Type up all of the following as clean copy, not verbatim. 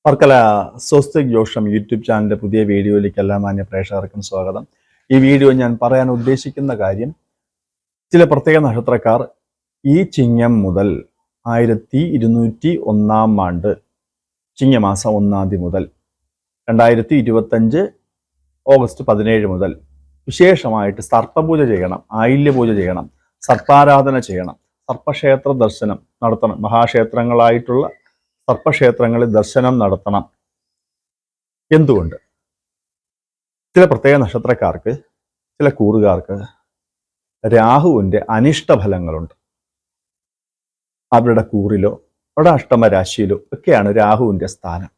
വർക്കല സ്വസ്തിക് ജോഷം യൂട്യൂബ് ചാനലിന്റെ പുതിയ വീഡിയോയിലേക്ക് എല്ലാ മാന്യ പ്രേക്ഷകർക്കും സ്വാഗതം. ഈ വീഡിയോ ഞാൻ പറയാൻ ഉദ്ദേശിക്കുന്ന കാര്യം, ചില പ്രത്യേക നക്ഷത്രക്കാർ ഈ ചിങ്ങം മുതൽ 1201 ചിങ്ങമാസം 1 തീയതി മുതൽ 2025 ഓഗസ്റ്റ് 17 മുതൽ വിശേഷമായിട്ട് സർപ്പപൂജ ചെയ്യണം, ആയില്യപൂജ ചെയ്യണം, സർപ്പാരാധന ചെയ്യണം, സർപ്പക്ഷേത്ര ദർശനം നടത്തണം. മഹാക്ഷേത്രങ്ങളായിട്ടുള്ള സർപ്പക്ഷേത്രങ്ങളിൽ ദർശനം നടത്തണം. എന്തുകൊണ്ട്? ചില പ്രത്യേക നക്ഷത്രക്കാർക്ക്, ചില കൂറുകാർക്ക് രാഹുവിൻ്റെ അനിഷ്ടഫലങ്ങളുണ്ട്. അവരുടെ കൂറിലോ അവരുടെ അഷ്ടമരാശിയിലോ ഒക്കെയാണ് രാഹുവിൻ്റെ സ്ഥാനം.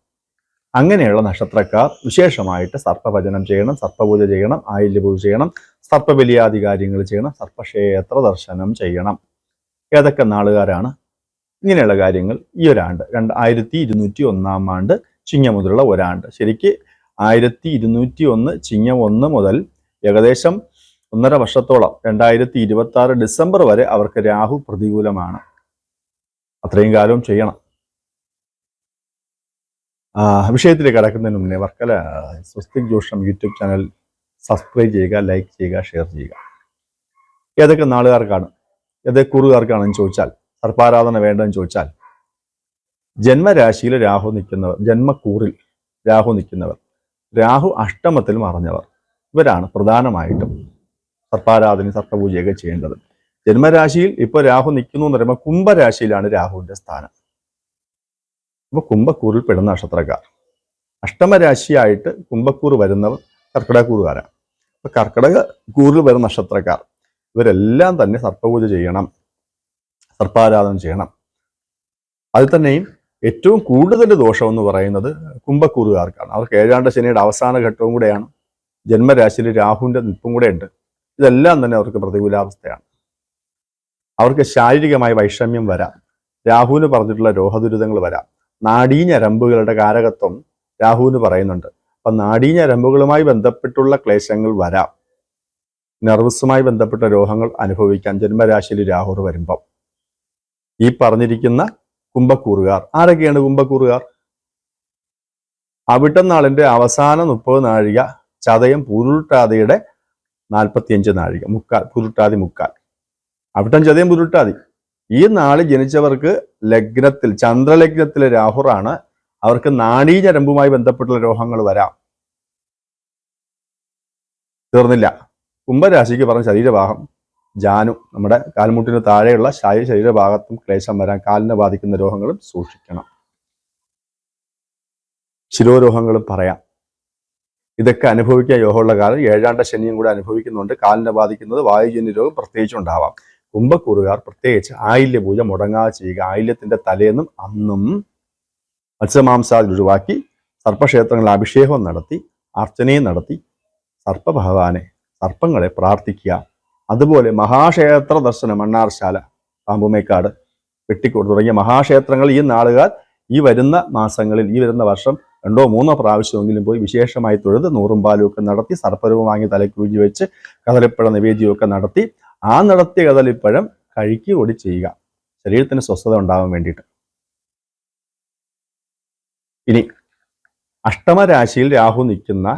അങ്ങനെയുള്ള നക്ഷത്രക്കാർ വിശേഷമായിട്ട് സർപ്പഭജനം ചെയ്യണം, സർപ്പപൂജ ചെയ്യണം, ആയില്യപൂജ ചെയ്യണം, സർപ്പബലിയാദി കാര്യങ്ങൾ ചെയ്യണം, സർപ്പക്ഷേത്ര ദർശനം ചെയ്യണം. ഏതൊക്കെ നാളുകാരാണ് ഇങ്ങനെയുള്ള കാര്യങ്ങൾ? ഈ ഒരാണ്ട് 1201 ചിങ്ങം മുതലുള്ള ഒരാണ്ട്. ശരിക്ക് 1201 ചിങ്ങം 1 മുതൽ ഏകദേശം 1.5 വർഷത്തോളം 2026 ഡിസംബർ വരെ അവർക്ക് രാഹു പ്രതികൂലമാണ്. അത്രയും കാലവും ചെയ്യണം. വിഷയത്തിലേക്ക് കടക്കുന്നതിന് മുന്നേ വർക്കല സ്വസ്തിക് ജോഷം യൂട്യൂബ് ചാനൽ സബ്സ്ക്രൈബ് ചെയ്യുക, ലൈക്ക് ചെയ്യുക, ഷെയർ ചെയ്യുക. ഏതൊക്കെ നാളുകാർക്കാണ്, ഏതൊക്കെ കൂറുകാർക്കാണെന്ന് ചോദിച്ചാൽ, സർപ്പാരാധന വേണ്ടെന്ന് ചോദിച്ചാൽ, ജന്മരാശിയിൽ രാഹു നിൽക്കുന്നവർ, ജന്മക്കൂറിൽ രാഹു നിൽക്കുന്നവർ, രാഹു അഷ്ടമത്തിൽ മറഞ്ഞവർ, ഇവരാണ് പ്രധാനമായിട്ടും സർപ്പാരാധന സർപ്പപൂജയൊക്കെ ചെയ്യേണ്ടത്. ജന്മരാശിയിൽ ഇപ്പോൾ രാഹു നിൽക്കുന്നു എന്ന് പറയുമ്പോൾ കുംഭരാശിയിലാണ് രാഹുവിൻ്റെ സ്ഥാനം. അപ്പോൾ കുംഭക്കൂറിൽ പെടുന്ന നക്ഷത്രക്കാർ, അഷ്ടമരാശിയായിട്ട് കുംഭക്കൂറ് വരുന്നവർ കർക്കിടകൂറുകാരാണ്. അപ്പോൾ കർക്കിടക കൂറിൽ വരുന്ന നക്ഷത്രക്കാർ ഇവരെല്ലാം തന്നെ സർപ്പപൂജ ചെയ്യണം, സർപ്പാരാധന ചെയ്യണം. അതിൽ തന്നെയും ഏറ്റവും കൂടുതൽ ദോഷം എന്ന് പറയുന്നത് കുംഭക്കൂറുകാർക്കാണ്. അവർക്ക് ഏഴാണ്ട ശനിയുടെ അവസാന ഘട്ടവും കൂടെയാണ്. ജന്മരാശിയിൽ രാഹുവിൻ്റെ നിൽപ്പും കൂടെ ഉണ്ട്. ഇതെല്ലാം തന്നെ അവർക്ക് പ്രതികൂലാവസ്ഥയാണ്. അവർക്ക് ശാരീരികമായ വൈഷമ്യം വരാം, രാഹുവിന് പറഞ്ഞിട്ടുള്ള രോഗദുരിതങ്ങൾ വരാം. നാഡീഞരമ്പുകളുടെ കാരകത്വം രാഹുവിന് പറയുന്നുണ്ട്. അപ്പം നാഡീഞരമ്പുകളുമായി ബന്ധപ്പെട്ടുള്ള ക്ലേശങ്ങൾ വരാം. നെർവസുമായി ബന്ധപ്പെട്ട രോഗങ്ങൾ അനുഭവിക്കാൻ ജന്മരാശിയിൽ രാഹു വരുമ്പം. ഈ പറഞ്ഞിരിക്കുന്ന കുംഭക്കൂറുകാർ ആരൊക്കെയാണ്? കുംഭക്കൂറുകാർ അവിട്ടനാളിന്റെ അവസാന 30 നാഴിക, ചതയം പൂരുട്ടാതിയുടെ 45 നാഴിക, പൂരുട്ടാതി മുക്കാൽ. അവിട്ടം, ചതയം, പൂരുട്ടാതി ഈ നാളിൽ ജനിച്ചവർക്ക് ലഗ്നത്തിൽ, ചന്ദ്രലഗ്നത്തിലെ രാഹുറാണ്. അവർക്ക് നാഡീഞരമ്പുമായി ബന്ധപ്പെട്ടുള്ള രോഗങ്ങൾ വരാം. തീർന്നില്ല. കുംഭരാശിക്ക് പറഞ്ഞ ശരീരഭാഗം ജാനു, നമ്മുടെ കാൽമുട്ടിന് താഴെയുള്ള ശരീരഭാഗത്തും ക്ലേശം വരാൻ, കാലിനെ ബാധിക്കുന്ന രോഗങ്ങളും സൂക്ഷിക്കണം. ശിരോരോഗങ്ങളും പറയാം. ഇതൊക്കെ അനുഭവിക്കാൻ യോഗമുള്ള കാലം. ഏഴാണ്ട ശനിയും കൂടെ അനുഭവിക്കുന്നുണ്ട്. കാലിനെ ബാധിക്കുന്നത് വായുജന്യ രോഗം പ്രത്യേകിച്ച് ഉണ്ടാവാം. കുംഭക്കൂറുകാർ പ്രത്യേകിച്ച് ആയില്യപൂജ മുടങ്ങാതെ ചെയ്യുക. ആയില്യത്തിന്റെ തലേന്നും അന്നും മത്സ്യമാംസാദി ഒഴിവാക്കി സർപ്പക്ഷേത്രങ്ങളിൽ അഭിഷേകം നടത്തി, അർച്ചനയും നടത്തി സർപ്പഭഗവാനെ, സർപ്പങ്ങളെ പ്രാർത്ഥിക്കുക. അതുപോലെ മഹാക്ഷേത്ര ദർശനം, മണ്ണാർശാല, പാമ്പുമേക്കാട്, വെട്ടിക്കോട് തുടങ്ങിയ മഹാക്ഷേത്രങ്ങൾ ഈ നാളുകാർ ഈ വരുന്ന മാസങ്ങളിൽ, ഈ വരുന്ന വർഷം 2-3 പ്രാവശ്യമെങ്കിലും പോയി വിശേഷമായി തൊഴുത് നൂറും പാലും ഒക്കെ നടത്തി, സർപ്പരൂപം വാങ്ങി തലയ്ക്ക് ഊജി വെച്ച് കദളിപ്പഴ നിവേദ്യമൊക്കെ നടത്തി, ആ നടത്തിയ കദളിപ്പഴം കഴിക്കുകകൂടി ചെയ്യുക, ശരീരത്തിന് സ്വസ്ഥത ഉണ്ടാവാൻ വേണ്ടിയിട്ട്. ഇനി അഷ്ടമരാശിയിൽ രാഹു നിൽക്കുന്ന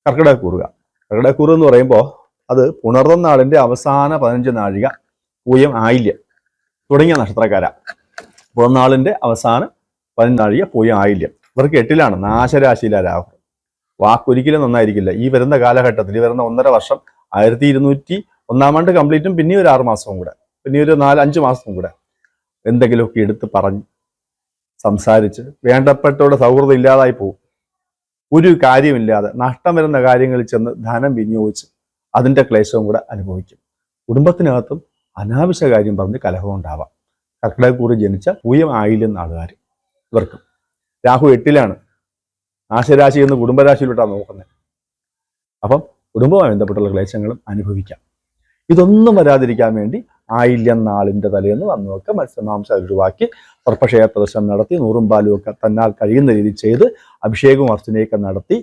കർക്കിടകൂറുക. കർക്കിടകൂറ് എന്ന് പറയുമ്പോൾ അത് പുണർതം നാളിന്റെ അവസാന 15 നാഴിക, പൂയം, ആയില്യം തുടങ്ങിയ നക്ഷത്രക്കാരാ. പുണർനാളിന്റെ അവസാന 15 നാഴിക, പൂയം, ആയില്യം. ഇവർക്ക് 8ലാണ്, നാശരാശിയിലെ രാഹു. വാക്കൊരിക്കലും നന്നായിരിക്കില്ല. ഈ വരുന്ന കാലഘട്ടത്തിൽ, ഈ വരുന്ന 1.5 വർഷം, 1201 കംപ്ലീറ്റും, പിന്നെ ഒരു 6 മാസവും കൂടെ, പിന്നെ ഒരു 4-5 മാസവും കൂടെ എന്തെങ്കിലുമൊക്കെ എടുത്ത് പറഞ്ഞ് സംസാരിച്ച് വേണ്ടപ്പെട്ടവരുടെ സൗഹൃദം ഇല്ലാതായി പോകും. ഒരു കാര്യമില്ലാതെ നഷ്ടം വരുന്ന കാര്യങ്ങളിൽ ചെന്ന് ധനം വിനിയോഗിച്ച് അതിൻ്റെ ക്ലേശവും കൂടെ അനുഭവിക്കും. കുടുംബത്തിനകത്തും അനാവശ്യ കാര്യം പറഞ്ഞ് കലഹം ഉണ്ടാവാം. കർക്കിടകൂറ് ജനിച്ച പൂയം, ആയില്യം നാളുകാർ, ഇവർക്കും രാഹു 8ലാണ്. നാശരാശി എന്ന് കുടുംബരാശിയിലോട്ടാണ് നോക്കുന്നത്. അപ്പം കുടുംബവുമായി ബന്ധപ്പെട്ടുള്ള ക്ലേശങ്ങളും അനുഭവിക്കാം. ഇതൊന്നും വരാതിരിക്കാൻ വേണ്ടി ആയില്യം നാളിന്റെ തലേന്ന് വന്നൊക്കെ മത്സ്യമാംസം ഒഴിവാക്കി സർപ്പക്ഷേത്ര ദർശനം നടത്തി, നൂറും പാലും ഒക്കെ തന്നാൽ കഴിയുന്ന രീതി ചെയ്ത് അഭിഷേകവും അർച്ചനയൊക്കെ നടത്തി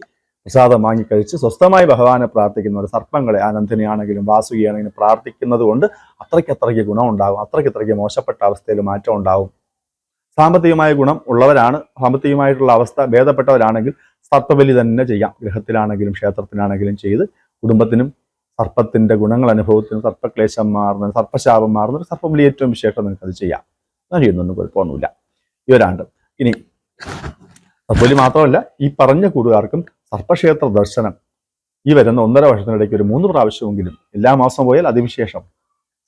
പ്രസാദം വാങ്ങിക്കഴിച്ച് സ്വസ്ഥമായി ഭഗവാനെ പ്രാർത്ഥിക്കുന്നവർ, സർപ്പങ്ങളെ, ആനന്ദിനെയാണെങ്കിലും വാസുകിയാണെങ്കിലും പ്രാർത്ഥിക്കുന്നത് കൊണ്ട് അത്രയ്ക്ക് ഗുണം ഉണ്ടാകും. അത്രയ്ക്ക് മോശപ്പെട്ട അവസ്ഥയിൽ മാറ്റം ഉണ്ടാവും. സാമ്പത്തികമായ ഗുണം ഉള്ളവരാണ്, സാമ്പത്തികമായിട്ടുള്ള അവസ്ഥ ഭേദപ്പെട്ടവരാണെങ്കിൽ സർപ്പബലി തന്നെ ചെയ്യാം. ഗൃഹത്തിലാണെങ്കിലും ക്ഷേത്രത്തിലാണെങ്കിലും ചെയ്ത് കുടുംബത്തിനും സർപ്പത്തിന്റെ ഗുണങ്ങൾ അനുഭവത്തിനും സർപ്പക്ലേശം മാറുന്ന, സർപ്പശാപം മാറുന്ന ഒരു സർപ്പബലി ഏറ്റവും വിശേഷം നിങ്ങൾക്ക് അത് ചെയ്യാം. അത് ചെയ്യുന്നൊന്നും കുഴപ്പമൊന്നുമില്ല ഈ ഒരാണ്ട്. ഇനി സർപ്പബലി മാത്രമല്ല, ഈ പറഞ്ഞ കൂടുകാർക്കും സർപ്പക്ഷേത്ര ദർശനം ഈ വരുന്ന 1.5 വർഷത്തിനിടയ്ക്ക് ഒരു 3 പ്രാവശ്യമെങ്കിലും, എല്ലാ മാസം പോയാൽ അതിവിശേഷം,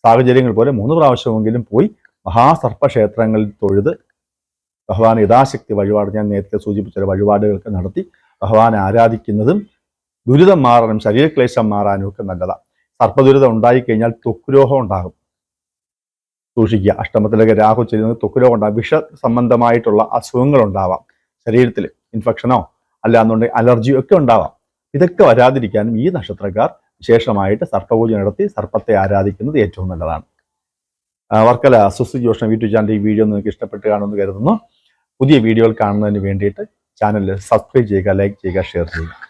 സാഹചര്യങ്ങൾ പോലെ 3 പ്രാവശ്യമെങ്കിലും പോയി മഹാസർപ്പക്ഷേത്രങ്ങളിൽ തൊഴുത് ഭഗവാൻ യഥാശക്തി വഴിപാട്, ഞാൻ നേരത്തെ സൂചിപ്പിച്ച വഴിപാടുകൾക്ക് നടത്തി ഭഗവാനെ ആരാധിക്കുന്നതും ദുരിതം മാറാനും ശരീരക്ലേശം മാറാനും ഒക്കെ നല്ലതാണ്. സർപ്പദുരിതം ഉണ്ടായിക്കഴിഞ്ഞാൽ ത്വക്കുരോഗം ഉണ്ടാകും, സൂക്ഷിക്കുക. അഷ്ടമത്തിലൊക്കെ രാഹു ചെല്ലുന്നത് ത്വക്കുരോഗം ഉണ്ടാകും. വിഷ സംബന്ധമായിട്ടുള്ള അസുഖങ്ങൾ ഉണ്ടാവാം, ശരീരത്തിൽ ഇൻഫെക്ഷനോ അല്ലാന്നുണ്ടെങ്കിൽ അലർജിയോ ഒക്കെ ഉണ്ടാവാം. ഇതൊക്കെ വരാതിരിക്കാനും ഈ നക്ഷത്രക്കാർ വിശേഷമായിട്ട് സർപ്പപൂജ നടത്തി സർപ്പത്തെ ആരാധിക്കുന്നത് ഏറ്റവും നല്ലതാണ്. വർക്കല സുസ്ഥി ജ്യോഷ്ണം യൂട്യൂബ് ചാനൽ ഈ വീഡിയോ നിങ്ങൾക്ക് ഇഷ്ടപ്പെട്ട് കാണുമെന്ന് കരുതുന്നു. പുതിയ വീഡിയോകൾ കാണുന്നതിന് വേണ്ടിയിട്ട് ചാനൽ സബ്സ്ക്രൈബ് ചെയ്യുക, ലൈക്ക് ചെയ്യുക, ഷെയർ ചെയ്യുക.